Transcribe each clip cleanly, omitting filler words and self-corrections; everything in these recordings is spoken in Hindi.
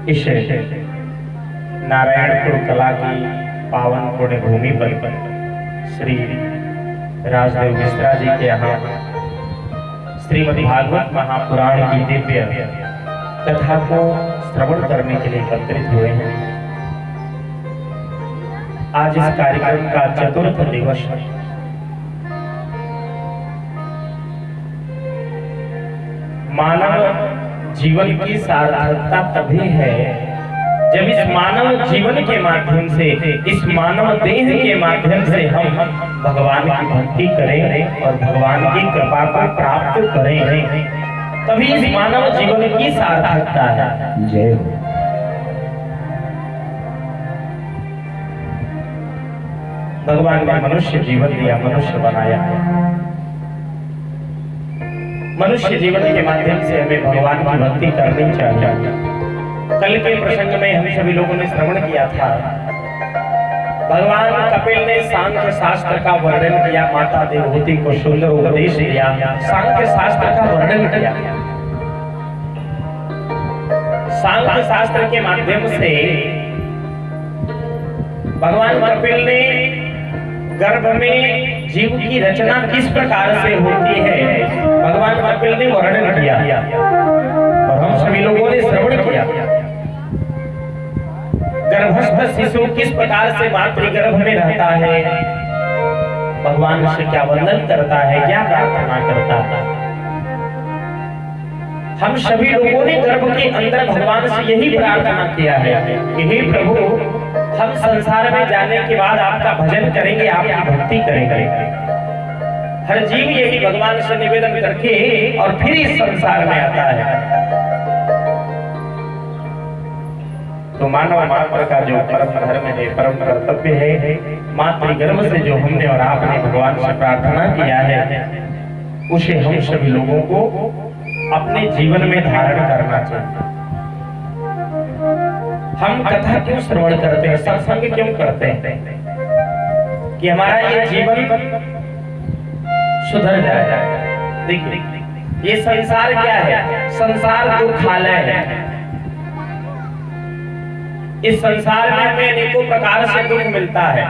इस नारायणपुर कला की पावन पुण्य भूमि पर श्री राजदेव मिश्रा जी के यहाँ श्रीमद् भागवत महापुराण की दिव्य कथा को श्रवण करने के लिए एकत्रित हुए हैं। आज इस कार्यक्रम का चतुर्थ दिवस है। मानव जीवन की सार्थकता तभी है जब इस मानव जीवन के माध्यम से, इस मानव देह के माध्यम से हम भगवान की भक्ति करें और भगवान की कृपा को प्राप्त करें, तभी इस मानव जीवन की सार्थकता है। जय हो। भगवान ने मनुष्य जीवन दिया, मनुष्य बनाया है। मनुष्य जीवन के माध्यम से हमें भगवान की भक्ति करनी चाहिए। कल के प्रसंग में हम सभी लोगों ने श्रवण किया था, भगवान कपिल ने सांख्य शास्त्र का वर्णन किया, माता देवहूति को सुंदर उपदेश दिया, सांख्य शास्त्र का वर्णन किया। सांख्य शास्त्र के माध्यम से भगवान कपिल ने गर्भ में जीव की रचना किस प्रकार से होती है, भगवान कपिल ने वर्णन किया और हम सभी लोगों ने श्रवण किया। गर्भस्थ शिशु किस प्रकार से मातृगर्भ में रहता है, भगवान से क्या वंदन करता है, क्या प्रार्थना करता है। हम सभी लोगों ने गर्भ के अंदर भगवान से यही प्रार्थना किया है कि हे प्रभु, हम संसार में जाने के बाद आपका भजन करेंगे, आपकी भक्ति करेंगे। हर जीव यही भगवान से निवेदन करके और फिर इस संसार में आता है। तो मानव मात्र का जो परम धर्म है, परम कर्तव्य है, मातृगर्भ से जो हमने और आपने भगवान से प्रार्थना किया है, उसे हम सभी लोगों को अपने जीवन में धारण करना चाहिए। हम कथा क्यों श्रवण करते हैं, सत्संग क्यों करते हैं? कि हमारा ये जीवन सुधर जाए। देखिए, ये संसार क्या है? संसार दुखालय है। इस संसार में हमें अनेकों प्रकार से दुख मिलता है,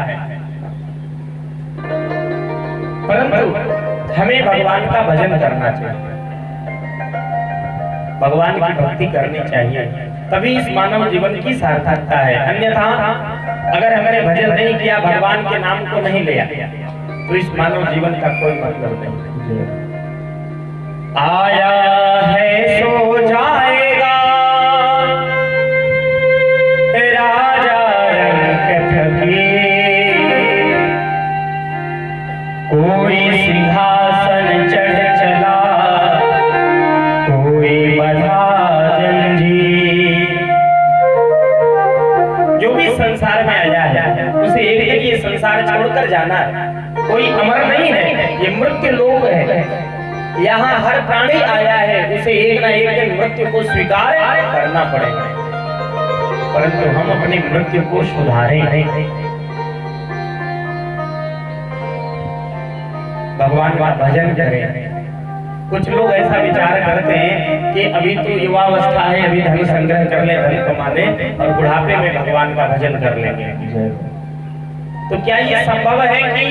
परंतु हमें भगवान का भजन करना चाहिए, भगवान की भक्ति करनी चाहिए, तभी इस मानव जीवन की सार्थकता है। अन्यथा अगर हमने भजन नहीं किया, भगवान के नाम को नहीं लिया, तो इस मानव जीवन का कोई मतलब नहीं। आया है सो जाएगा राजा रंग थकी, कोई सिंहासन चढ़ चला, कोई बधा जंजीर। जो भी संसार में आया है उसे एक दिन ये संसार छोड़कर जाना है। कोई अमर नहीं है, ये मृत्यु लोक है। यहाँ हर प्राणी आया है, उसे एक ना एक दिन मृत्यु को स्वीकार करना पड़ेगा, परंतु हम अपनी मृत्यु को सुधारें नहीं। भगवान का भजन करें। कुछ लोग ऐसा विचार करते हैं कि अभी तो युवावस्था है, अभी धन संग्रह कर ले, धन कमा ले और बुढ़ापे में भगवान का भजन कर लेंगे। तो क्या ये संभव है कि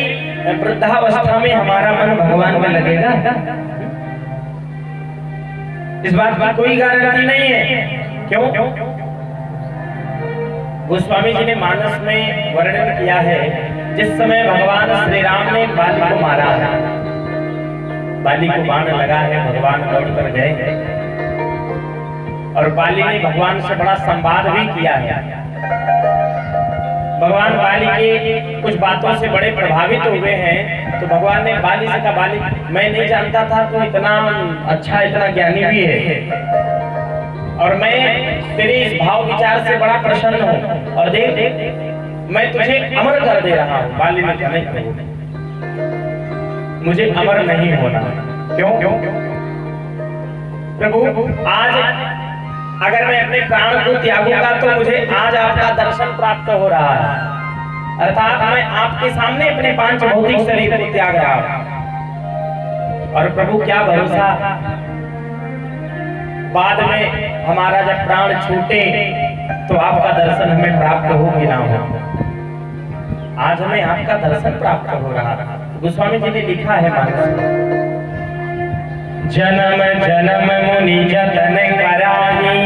वृद्धावस्था में हमारा मन भगवान में लगेगा? इस बात की कोई गारंटी नहीं है। क्यों? गोस्वामी जी ने मानस में वर्णन किया है, जिस समय भगवान श्री राम ने बाली को मारा है, बाली को बाण लगा है, भगवान लौट कर गए और बाली ने भगवान से बड़ा संवाद भी किया है। भगवान बाली के कुछ बातों से बड़े प्रभावित हुए हैं, तो भगवान ने बाली से कहा, बाली मैं नहीं जानता था तो इतना अच्छा, इतना ज्ञानी भी है, और मैं तेरे इस भाव विचार से बड़ा प्रसन्न हूँ, और देख मैं तुझे अमर कर दे रहा हूँ। बाली ने कहा, नहीं, मुझे अमर नहीं होना। क्यों? प्रभु, आज अगर मैं अपने प्राण को त्यागूंगा तो मुझे आज आपका दर्शन प्राप्त हो रहा है, अर्थात मैं आपके सामने अपने पांच भौतिक शरीर को त्याग रहा हूं। और प्रभु क्या भरोसा, बाद में हमारा जब प्राण छूटे तो आपका दर्शन हमें प्राप्त हो कि ना हो। आज हमें आपका दर्शन प्राप्त हो रहा। गोस्वामी जी ने लिखा है मानस, जन्म जन्म मुनि जतन कराही,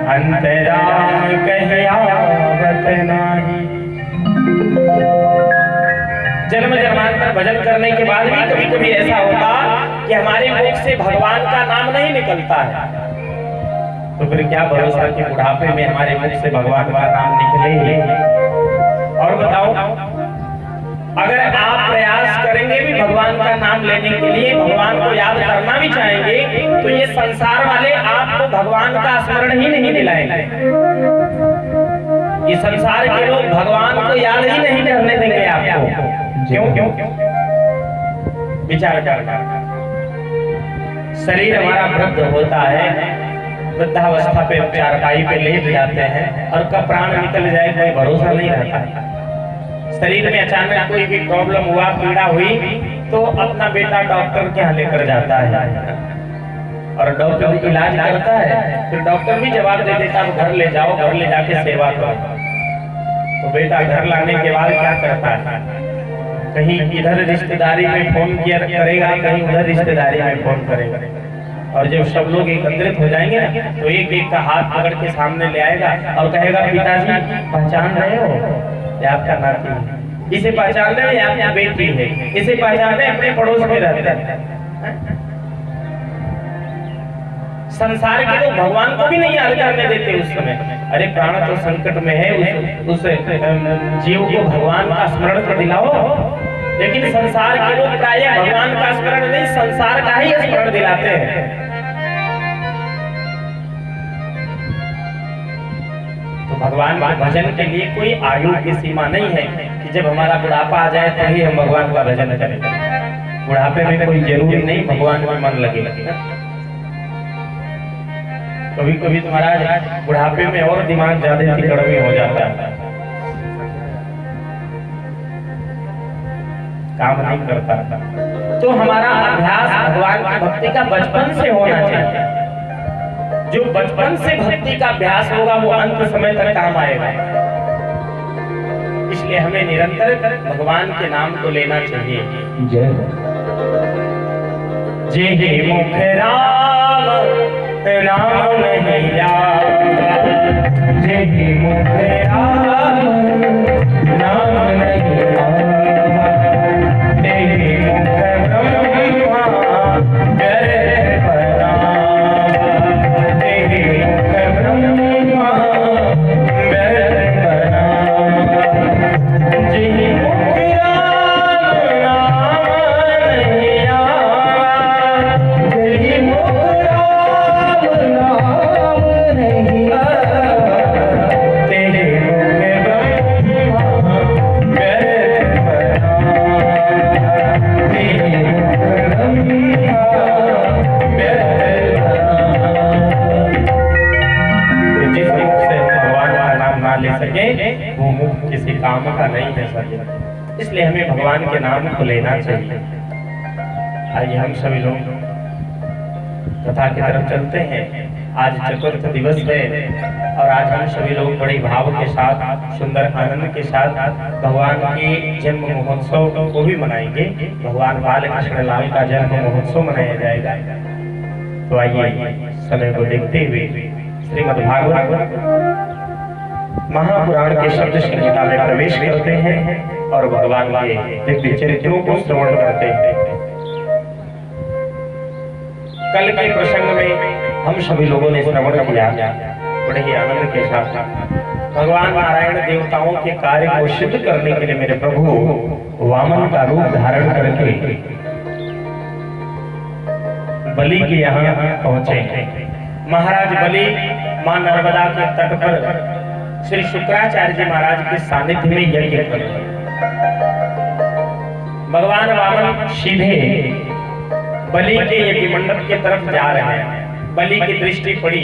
अंतराम कहियावत नाही। जन्म जन्मांतर भजन करने के बाद भी कभी कभी ऐसा होता कि हमारे मुख से भगवान का नाम नहीं निकलता है, तो फिर क्या भरोसा कि बुढ़ापे में हमारे मुख से भगवान का नाम निकले ही। और बताओ, अगर आप प्रयास करेंगे भी भगवान का नाम लेने के लिए, भगवान को याद करना भी चाहेंगे, तो ये संसार वाले आपको भगवान का स्मरण ही नहीं दिलाएंगे। ये संसार के लोग भगवान को याद ही नहीं करने देंगे आपको। क्यों? विचार करना। शरीर हमारा वृद्ध होता है, वृद्धावस्था पे चारपाई पे लेट जाते हैं और कब प्राण निकल जाए कोई भरोसा नहीं रहता। शरीर में अचानक कोई भी प्रॉब्लम हुआ, पीड़ा हुई, तो अपना बेटा डॉक्टर के यहाँ लेकर जाता है और डॉक्टर इलाज करता है। फिर डॉक्टर भी जवाब दे देता है घर ले जाओ, घर ले जाके सेवा करो। तो बेटा घर लाने के बाद क्या करता है, कहीं इधर रिश्तेदारी में फोन किया करेगा, कहीं उधर रिश्तेदारी में फोन करेगा। और जब सब लोग एकत्रित हो जाएंगे ना, तो एक एक का हाथ पकड़ के सामने ले आएगा और कहेगा पिताजी पहचान रहे हो, ये आपका नाती है, इसे पहचान रहे हो, ये आपकी बेटी है, इसे पहचान रहे, अपने पड़ोस में रहते हैं। संसार के लोग भगवान को भी नहीं याद करने देते उस समय। अरे प्राण तो संकट में है, उस जीव को भगवान का स्मरण तो दिलाओ। लेकिन संसार के लोग प्रायः भगवान का स्मरण नहीं, संसार का ही स्मरण दिलाते हैं। तो भगवान के भजन के लिए कोई आयु की सीमा नहीं है कि जब हमारा बुढ़ापा आ जाए तभी हम भगवान का भजन करें। बुढ़ापे में कोई जरूरी नहीं भगवान में मन लगे। कभी कभी तुम्हारा बुढ़ापे में और दिमाग ज्यादा कड़वी हो जाता है, काम नहीं करता। तो हमारा अभ्यास भगवान की भक्ति का बचपन से होना चाहिए। जो बचपन से भक्ति का अभ्यास होगा वो अंत समय तक काम आएगा। इसलिए हमें निरंतर भगवान के नाम को लेना चाहिए। जय मुख राम नाम नहीं याद, जय मुख राम नाम नहीं याद, जय मुख ब्रह्मा जय प्रणाम, जय मुख ब्रह्मा जय प्रणाम, जय मुख राम नाम नहीं याद, जय मुख वो मुख किसी काम का नहीं है सके। इसलिए हमें भगवान के नाम को लेना चाहिए। आइए हम सभी लोग कथा की तरफ चलते हैं। आज चतुर्थ दिवस है और आज हम सभी लोग बड़े भाव के साथ, सुंदर आनंद के साथ भगवान के जन्म महोत्सव को भी मनाएंगे। भगवान बाल कृष्ण लाल का जन्म महोत्सव मनाया जाएगा। तो आइए समय को देखते हुए श्रीमद् भागवत महापुराण के शब्द संहिता में प्रवेश करते हैं और भगवान के दिव्य चरित्रों को श्रवण करते हैं। कल के प्रसंग में हम सभी लोगों ने श्रवण किया बड़े ही आनंद के साथ। भगवान नारायण देवताओं के कार्य को सिद्ध करने के लिए मेरे प्रभु वामन का रूप धारण करके बलि के यहाँ पहुंचे। महाराज बलि मां नर्मदा के तट पर श्री शुक्राचार्य जी महाराज के सानिध्य में यज्ञ कर रहे हैं। भगवान वामन सीधे बलि के यज्ञ मंडप की तरफ जा रहे हैं। बलि की दृष्टि पड़ी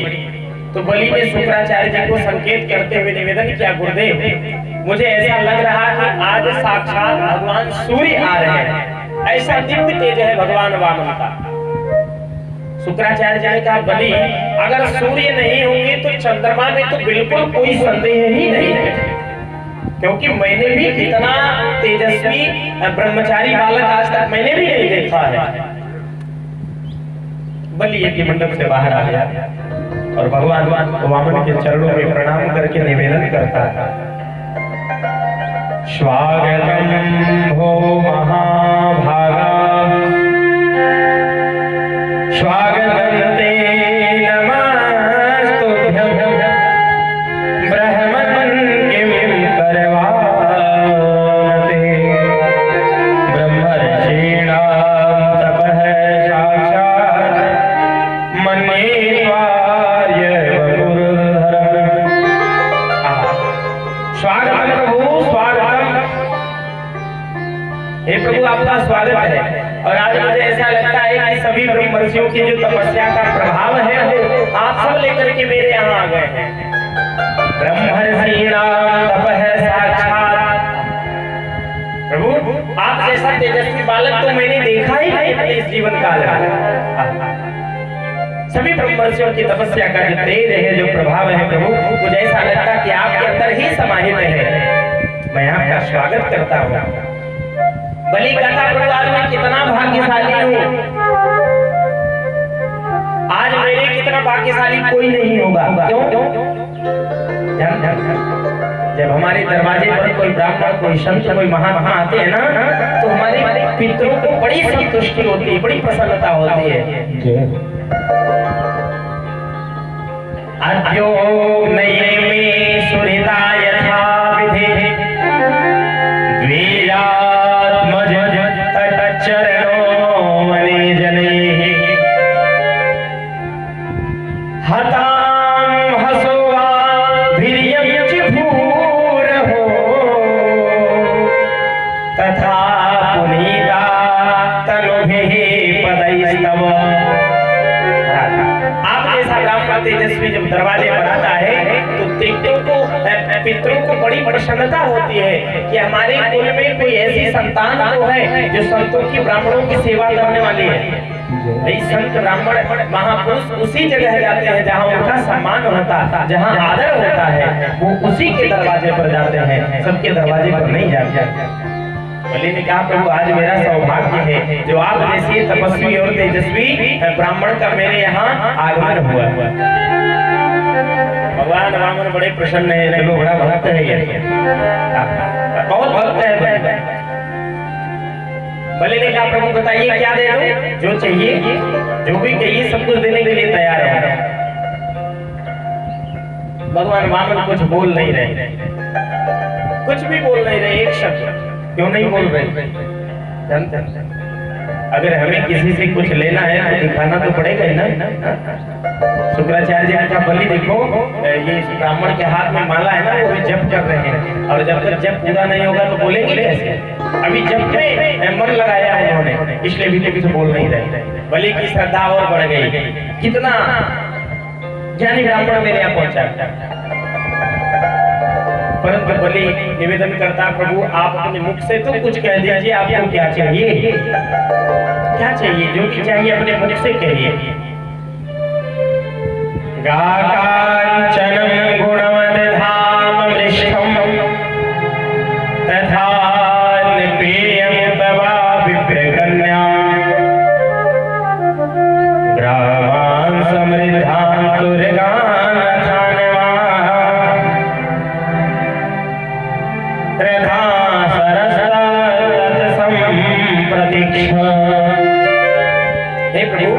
तो बलि ने शुक्राचार्य जी को संकेत करते हुए निवेदन किया, गुरुदेव मुझे ऐसा लग रहा कि आज साक्षात भगवान सूर्य आ रहे हैं, ऐसा दिव्य तेज है भगवान वामन का। शुक्राचार्य जी ने कहा, बलि अगर सूर्य नहीं होंगे तो चंद्रमा में तो बिल्कुल कोई संदेह ही नहीं है, क्योंकि मैंने भी इतना तेजस्वी ब्रह्मचारी बालक आज तक मैंने भी नहीं देखा है। बलि यज्ञ मंडप से बाहर आ गया और भगवान वामन के चरणों में प्रणाम करके निवेदन करता है, स्वागतम हो महाभागा, स्वागतम ते नमस्तुभ्यं, ब्रह्मन् किं करवाते, ब्रह्मर्षीणां तपः साक्षात् मन्ये त्वार्य वपुर्धरम्। स्वागतम प्रभु, स्वागतम। हे प्रभु आपका स्वागत है। और आज मुझे ऐसा लगता है कि सभी ब्रह्मर्षियों की जो तपस्या का प्रभाव है वो आप सब लेकर के मेरे यहाँ आ गए हैं। ब्रह्मर्षीणां तपः साक्षात्। प्रभु आप जैसा तेजस्वी बालक तो मैंने देखा ही नहीं अपने इस जीवन काल में। सभी ब्रह्मर्षियों की तपस्या का जो तेज है, जो प्रभाव है प्रभु, मुझे ऐसा लगता कि आपके अंदर ही समाहित है। मैं आपका स्वागत करता हूँ। बलि कहता प्रभु आज मैं कितना भाग्यशाली हूँ, आज मेरे कितना भाग्यशाली कोई नहीं होगा। क्यों? जब हमारे दरवाजे पर कोई ब्राह्मण, कोई संत, कोई महात्मा आते हैं ना, तो हमारे पितरों को बड़ी संतुष्टि होती है, बड़ी प्रसन्नता होती है। अद्यो नये सुहृदा यथा विधि द्विजात्मज तच्चरणो मने जनैः हतां हसोवा वीर्यं च भूरहो तथा पुनीता तनुभिः पदैस्तव। आप जैसा ब्राह्मण तेजस्वी जब दरवाजे पर आता है तो पितरों को बड़ी प्रसन्नता होती है कि हमारे कुल में कोई ऐसी संतान तो है जो संतों की, ब्राह्मणों की सेवा करने वाली है। संत ब्राह्मण महापुरुष उसी जगह जाते हैं जहाँ उनका सम्मान होता है, जहाँ आदर होता है, वो उसी के दरवाजे पर जाते हैं, सबके दरवाजे पर नहीं जाते। बलि ने कहा प्रभु आज मेरा सौभाग्य है जो आप जैसे तपस्वी और तेजस्वी ब्राह्मण का मेरे यहाँ आगमन हुआ। भगवान वामन बड़े प्रसन्न है, चलो बड़ा भक्त है ये, बहुत भक्त है। बलि ने कहा प्रभु बताइए क्या दे दूं, जो चाहिए, जो भी चाहिए सब कुछ देने के लिए तैयार है। भगवान वामन कुछ बोल नहीं रहे, कुछ भी बोल नहीं रहे, एक शब्द। क्यों नहीं बोल रहे? जानते हैं अगर हमें किसी से कुछ लेना है तो दिखाना तो पड़ेगा ही ना। शुक्राचार्य जी ने कहा बलि देखो ये ब्राह्मण के हाथ में माला है ना, वो भी जप कर रहे हैं, और जब तक जप पूरा नहीं होगा तो बोलेंगे कैसे? अभी जप में मन लगाया उन्होंने, इसलिए भी कुछ बोल नहीं रहे। बलि की श्रद्धा और बढ़ गई। कितना ज्ञानी ब्राह्मण मेरे यहाँ पहुंचा। परंतु बलि निवेदन करता प्रभु आप अपने मुख से तो कुछ कह दीजिए, आपको क्या चाहिए, क्या चाहिए, जो भी चाहिए अपने मुख से कहिए। गाकांचनं गुणवदधाम वृष्ठं तथा निपेयं तवा विप्रकन्या ग्रामान् समृद्धान् तुरगान् थानवा रथा सरसता तत्संप्रतीक्षा। हे प्रभु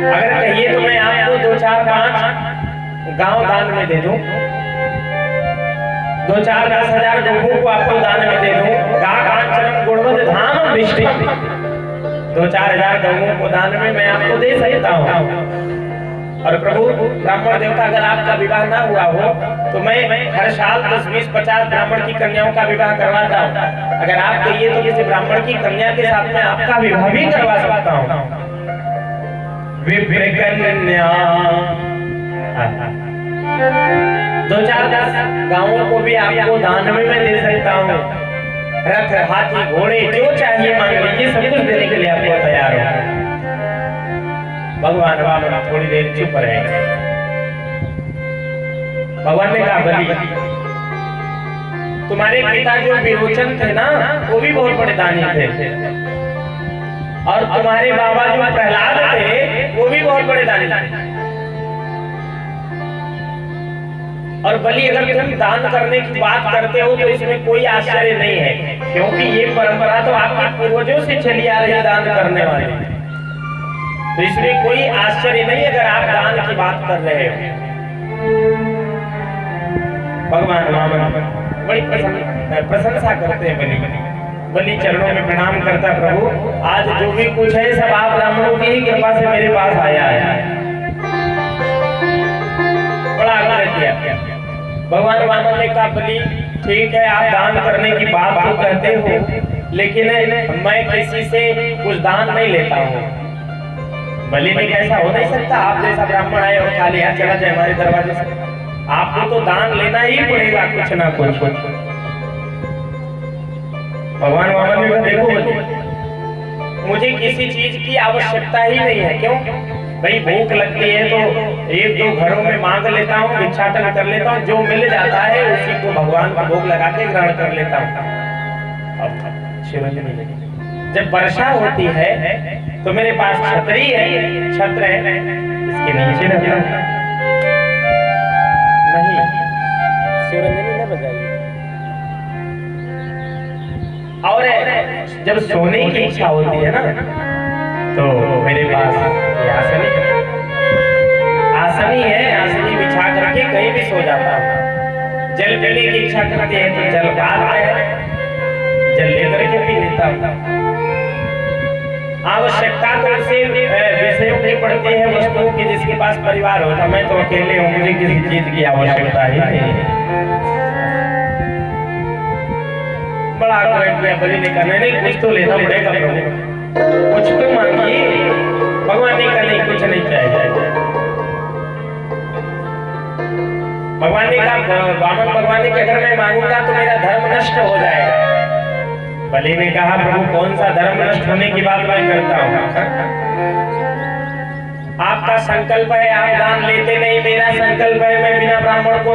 अगर कहिए तो मैं आपको 2, 4, 5 गांव दान में दे दूं, 2, 4, 10 हजार गौओं को आपको दान में दे दूं। गाकांचनं गुणवदधाम वृष्टि, 2, 4 हजार गौओं को दान में मैं आपको दे सकता हूँ। और प्रभु ब्राह्मण देवता अगर आपका विवाह ना हुआ हो तो मैं हर साल 10, 20, 50 ब्राह्मण की कन्याओं का विवाह करवाता हूँ। अगर आप कहिए तो किसी ब्राह्मण की कन्या के साथ में आपका विवाह भी करवा सकता हूँ। विप्रकन्या 2, 4, 10 गांवों को भी आपको दान में मैं दे सकता हूँ। रथ, हाथी, घोड़े जो चाहिए मांग लीजिए, सब कुछ देने के लिए आपको तैयार हूँ। भगवान वामन थोड़ी देर चुप रहेंगे। भगवान ने कहा बलि, तुम्हारे पिता जो विरोचन थे ना, वो भी बहुत बड़े दानी थे, और तुम्हारे बाबा जो प्रहलाद थे, वो भी बहुत बड़े दानी थे। और बलि, अगर तुम दान करने की बात करते हो तो इसमें कोई आश्चर्य नहीं है, क्योंकि ये परंपरा तो आपके पूर्वजों से चली आ रही है दान करने वाली, तो इसमें कोई आश्चर्य नहीं अगर आप दान की बात कर रहे हो। भगवान वामन बड़ी प्रशंसा करते हैं बलि। बलि चरणों में प्रणाम करता, प्रभु आज जो भी कुछ है सब आप ब्राह्मणों की ही कृपा से मेरे पास आया है। बड़ा आग्रह किया। भगवान वामन ने कहा बलि, ठीक है आप दान करने की बात तो कहते हो, लेकिन मैं किसी से कुछ दान नहीं लेता हूँ। बलि ने कैसा हो नहीं सकता, आप जैसा ब्राह्मण आए और खाली हाथ चला जाए हमारे दरवाजे से, आपको तो दान लेना ही पड़ेगा कुछ ना कुछ। भगवान वामन ने कहा देखो बलि, मुझे किसी चीज की आवश्यकता ही नहीं है। क्यों भाई, भूख लगती है तो एक दो घरों में मांग लेता हूँ, भिक्षाटन कर लेता हूँ, जो मिल जाता है उसी को भगवान को भोग लगा के ग्रहण कर लेता हूँ। जब वर्षा होती है तो मेरे पास छतरी है, छत्र है, इसके नीचे रहता हूँ। नहीं, शिवरंजनी न बजाइए। और जब सोने की इच्छा होती है ना, तो मेरे पास ये आसनी है, आसनी बिछा करके कहीं भी सो जाता हूँ। जल पीने की इच्छा करती है तो जल बाहर है, जल लेकर के पी लेता हूँ। आवश्यकता तो से विषयों की पड़ती है, वस्तुओं की, जिसके पास परिवार होता, मैं तो अकेले हूँ, मुझे किसी चीज की आवश्यकता ही नहीं। बड़ा आग्रह किया बलि ने कहा नहीं कुछ तो लेना पड़ेगा प्रभु, कुछ तो मांगिए। भगवान ने कहा नहीं कुछ नहीं चाहिए। भगवान ने कहा वामन भगवान ने कहा अगर मैं मांगूंगा तो मेरा धर्म नष्ट हो जाएगा। बलि ने कहा प्रभु कौन सा धर्म नष्ट होने की बात मैं करता हूँ, आपका संकल्प है आप दान लेते नहीं, मेरा संकल्प है मैं बिना ब्राह्मण को